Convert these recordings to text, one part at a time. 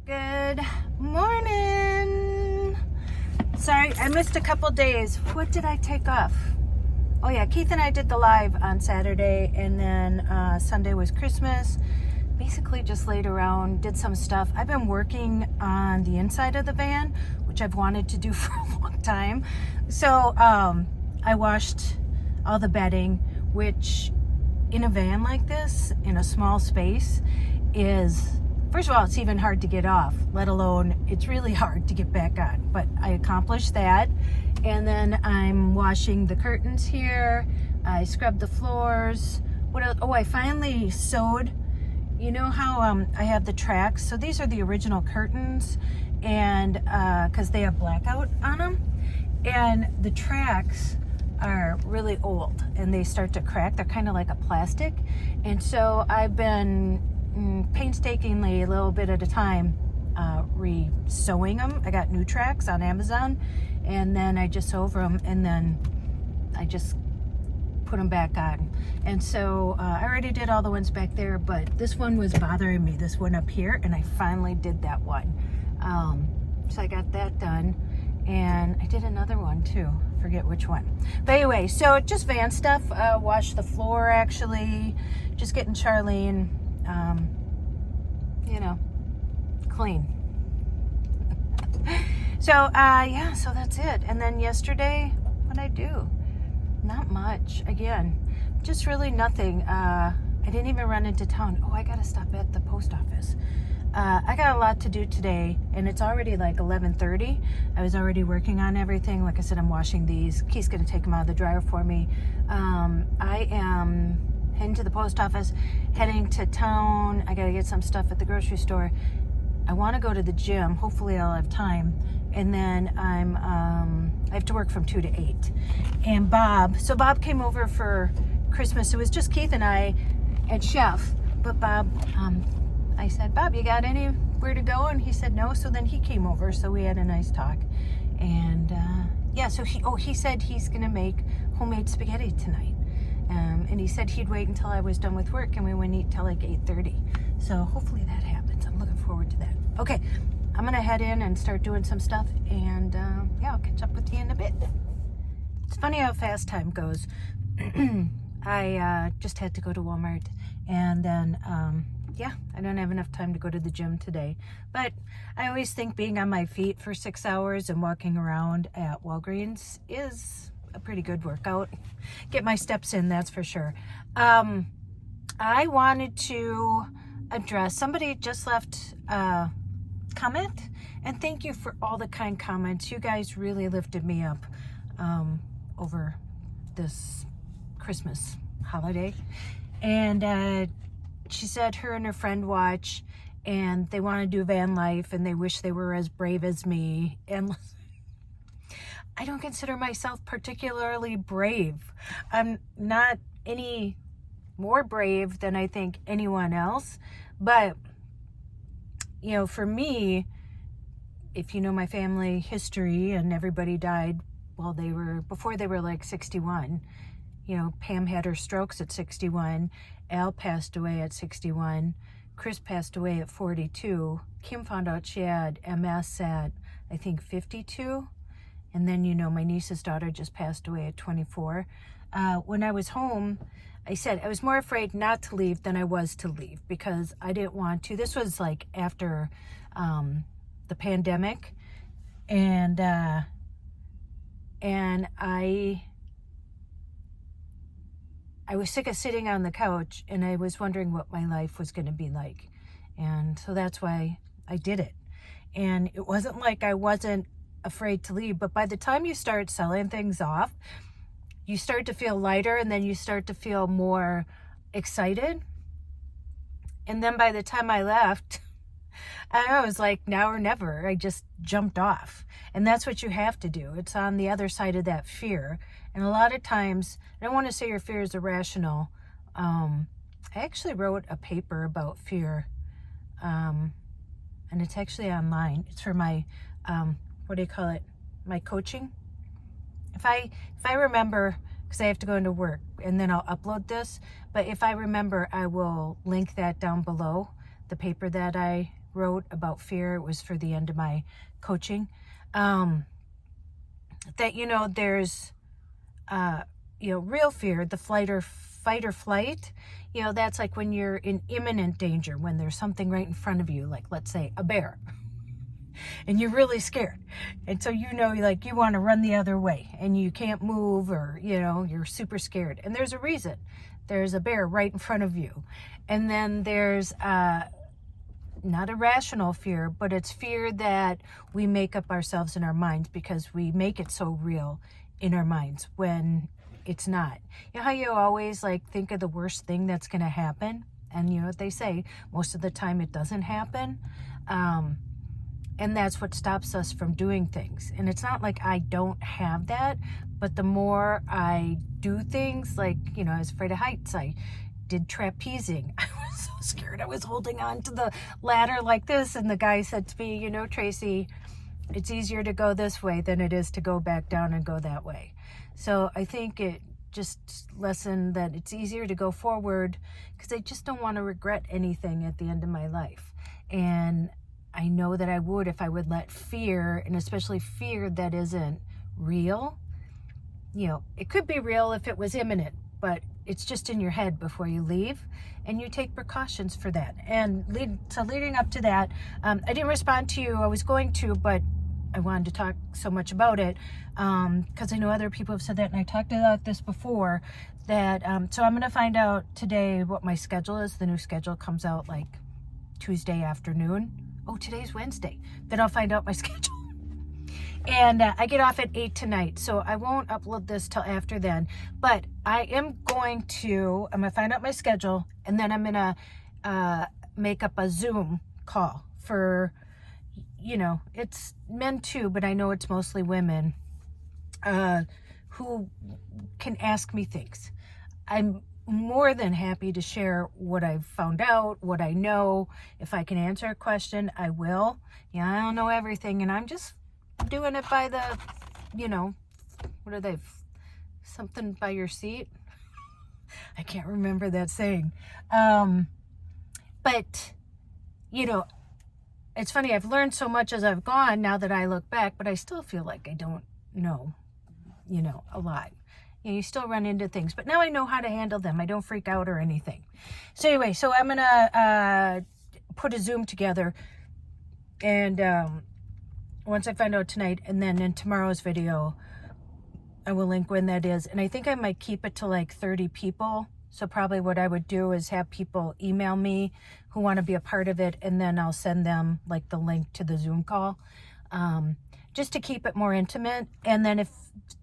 Good morning. Sorry, I missed a couple days. What did I take off? Oh yeah, Keith and I did the live on Saturday, and then Sunday was Christmas. Basically just laid around, did some stuff. I've been working on the inside of the van, which I've wanted to do for a long time. So I washed all the bedding, which in a van like this, in a small space, is, first of all, it's even hard to get off, let alone it's really hard to get back on. But I accomplished that. And then I'm washing the curtains here. I scrubbed the floors. What else? Oh, I finally sewed. You know how I have the tracks? So these are the original curtains, and because they have blackout on them. And the tracks are really old and they start to crack. They're kind of like a plastic. And so I've been painstakingly, a little bit at a time, re-sewing them. I got new tracks on Amazon, and then I just sew over them, and then I just put them back on. And so I already did all the ones back there, but this one was bothering me, this one up here, and I finally did that one. So I got that done, and I did another one too, forget which one. But anyway, so just van stuff. Washed the floor, actually, just getting Charlene clean. So yeah, so that's it. And then yesterday, what'd I do? Not much. Again, just really nothing. I didn't even run into town. Oh, I gotta stop at the post office. I got a lot to do today, and it's already like 11:30. I was already working on everything. Like I said, I'm washing these. Keith's gonna take them out of the dryer for me. I am heading to the post office, heading to town. I gotta get some stuff at the grocery store. I want to go to the gym. Hopefully I'll have time. And then I have to work from 2 to 8. And Bob came over for Christmas. It was just Keith and I and Chef. But Bob, I said, Bob, you got anywhere to go? And he said no. So then he came over. So we had a nice talk. And yeah, so he said he's going to make homemade spaghetti tonight. And he said he'd wait until I was done with work, and we wouldn't eat till like 8:30. So hopefully that happens. I'm looking forward to that. Okay, I'm gonna head in and start doing some stuff, and yeah, I'll catch up with you in a bit. It's funny how fast time goes. I just had to go to Walmart, and then yeah, I don't have enough time to go to the gym today. But I always think being on my feet for 6 hours and walking around at Walgreens is a pretty good workout. Get my steps in, that's for sure. I wanted to address, somebody just left a comment, and thank you for all the kind comments. You guys really lifted me up over this Christmas holiday. And she said her and her friend watch, and they want to do van life, and they wish they were as brave as me. And I don't consider myself particularly brave. I'm not any more brave than I think anyone else. But, you know, for me, if you know my family history, and everybody died before they were like 61. You know, Pam had her strokes at 61. Al passed away at 61. Chris passed away at 42. Kim found out she had MS at, I think, 52. And then, you know, my niece's daughter just passed away at 24. When I was home, I said I was more afraid not to leave than I was to leave, because I didn't want to. This was like after the pandemic. And I was sick of sitting on the couch, and I was wondering what my life was going to be like. And so that's why I did it. And it wasn't like I wasn't afraid to leave, but by the time you start selling things off, you start to feel lighter, and then you start to feel more excited. And then by the time I left, I was like, now or never. I just jumped off. And that's what you have to do. It's on the other side of that fear. And a lot of times, I don't want to say your fear is irrational. I actually wrote a paper about fear, and it's actually online. It's for my my coaching. If I remember, because I have to go into work, and then I'll upload this, but if I remember, I will link that down below, the paper that I wrote about fear. It was for the end of my coaching. That, you know, there's, you know, real fear, the fight or flight. You know, that's like when you're in imminent danger, when there's something right in front of you, like let's say a bear, and you're really scared. And so, you know, like you want to run the other way and you can't move, or, you know, you're super scared. And there's a reason. There's a bear right in front of you. And then there's not a rational fear, but it's fear that we make up ourselves in our minds because we make it so real in our minds when it's not. You know how you always like think of the worst thing that's going to happen? And you know what they say, most of the time it doesn't happen. And that's what stops us from doing things. And it's not like I don't have that, but the more I do things, like, you know, I was afraid of heights. I did trapezing. I was so scared. I was holding on to the ladder like this. And the guy said to me, you know, Tracy, it's easier to go this way than it is to go back down and go that way. So I think it just lessened that it's easier to go forward because I just don't want to regret anything at the end of my life. And I know that I would if I would let fear, and especially fear that isn't real, you know, it could be real if it was imminent, but it's just in your head before you leave, and you take precautions for that. And leading up to that, I didn't respond to you. I was going to, but I wanted to talk so much about it because I know other people have said that, and I talked about this before, that so I'm going to find out today what my schedule is. The new schedule comes out like Tuesday afternoon. Oh, today's Wednesday. Then I'll find out my schedule. And I get off at 8 tonight, so I won't upload this till after then. But I am going to find out my schedule, and then I'm going to make up a Zoom call for, you know, it's men too, but I know it's mostly women who can ask me things. I'm more than happy to share what I've found out, what I know. If I can answer a question, I will. Yeah, I don't know everything, and I'm just doing it by the, you know, what are they? Something by your seat? I can't remember that saying. But, you know, it's funny. I've learned so much as I've gone now that I look back, but I still feel like I don't know, you know, a lot. You still run into things, but now I know how to handle them. I don't freak out or anything. So anyway, so I'm going to put a Zoom together, and once I find out tonight, and then in tomorrow's video, I will link when that is. And I think I might keep it to like 30 people. So probably what I would do is have people email me who want to be a part of it, and then I'll send them like the link to the Zoom call. Just to keep it more intimate. And then if,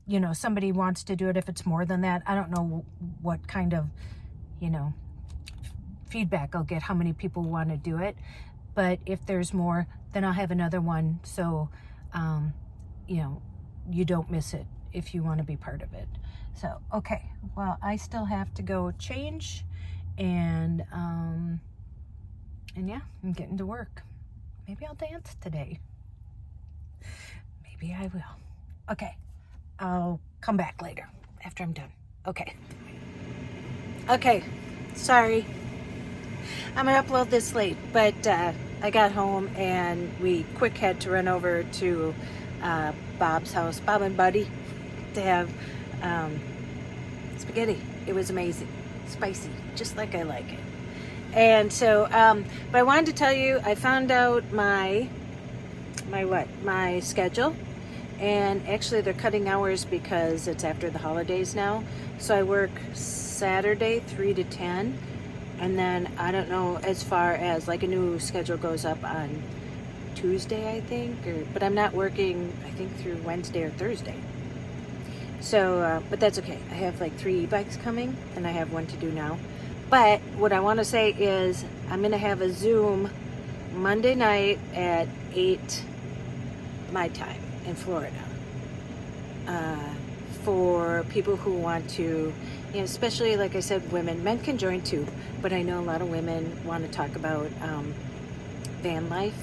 you know, somebody wants to do it, if it's more than that, I don't know what kind of, you know, feedback I'll get, how many people want to do it. But if there's more, then I'll have another one. So, you know, you don't miss it if you want to be part of it. So, okay. Well, I still have to go change, and yeah, I'm getting to work. Maybe I'll dance today. Maybe I will. Okay. I'll come back later after I'm done. Okay. Okay. Sorry. I'm going to upload this late, but I got home and we quick had to run over to Bob's house, Bob and Buddy, to have spaghetti. It was amazing. Spicy, just like I like it. And so, but I wanted to tell you, I found out my schedule. And actually they're cutting hours because it's after the holidays now. So I work Saturday 3 to 10. And then I don't know as far as like a new schedule goes up on Tuesday, I think. But I'm not working, I think, through Wednesday or Thursday. So, but that's okay. I have like 3 e-bikes coming, and I have one to do now. But what I want to say is I'm going to have a Zoom Monday night at 8 my time in Florida, for people who want to, you know, especially like I said, women. Men can join too, but I know a lot of women want to talk about van life,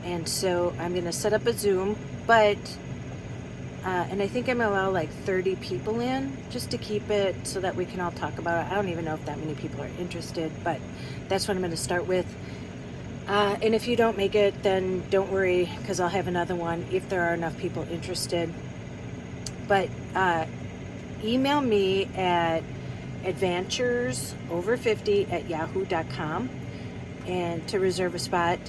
and so I'm going to set up a Zoom, but and I think I'm going to allow like 30 people in, just to keep it so that we can all talk about it. I don't even know if that many people are interested, but that's what I'm going to start with. And if you don't make it, then don't worry, because I'll have another one if there are enough people interested. But email me at adventuresover50@yahoo.com and to reserve a spot,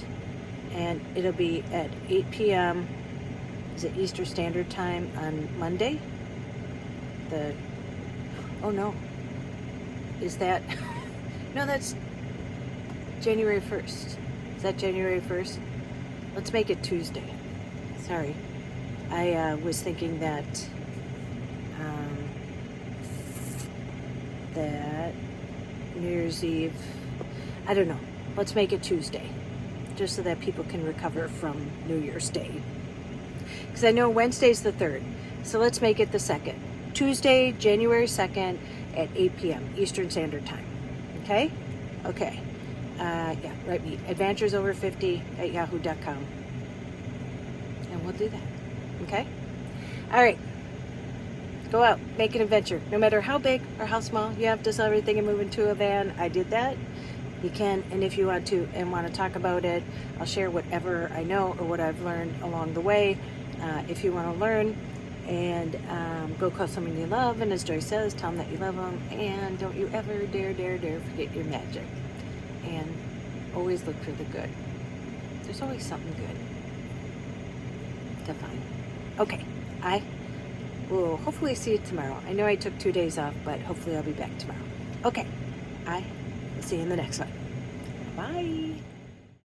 and it'll be at 8 p.m. Is it Eastern Standard Time on Monday? Oh no, is that no, that's January 1st. Is that January 1st? Let's make it Tuesday. Sorry, I was thinking that that New Year's Eve, I don't know. Let's make it Tuesday, just so that people can recover from New Year's Day. Because I know Wednesday's the 3rd, so let's make it the 2nd. Tuesday, January 2nd at 8 p.m. Eastern Standard Time. Okay? Okay. Yeah, write me. adventuresover50@yahoo.com. And we'll do that. Okay? All right. Go out. Make an adventure. No matter how big or how small, you have to sell everything and move into a van. I did that. You can, and if you want to and want to talk about it, I'll share whatever I know or what I've learned along the way. If you want to learn, and go call someone you love, and as Joy says, tell them that you love them, and don't you ever dare forget your magic, and always look for the good. There's always something good to find. Okay, I will hopefully see you tomorrow. I know I took 2 days off, but hopefully I'll be back tomorrow. Okay, I will see you in the next one. Bye.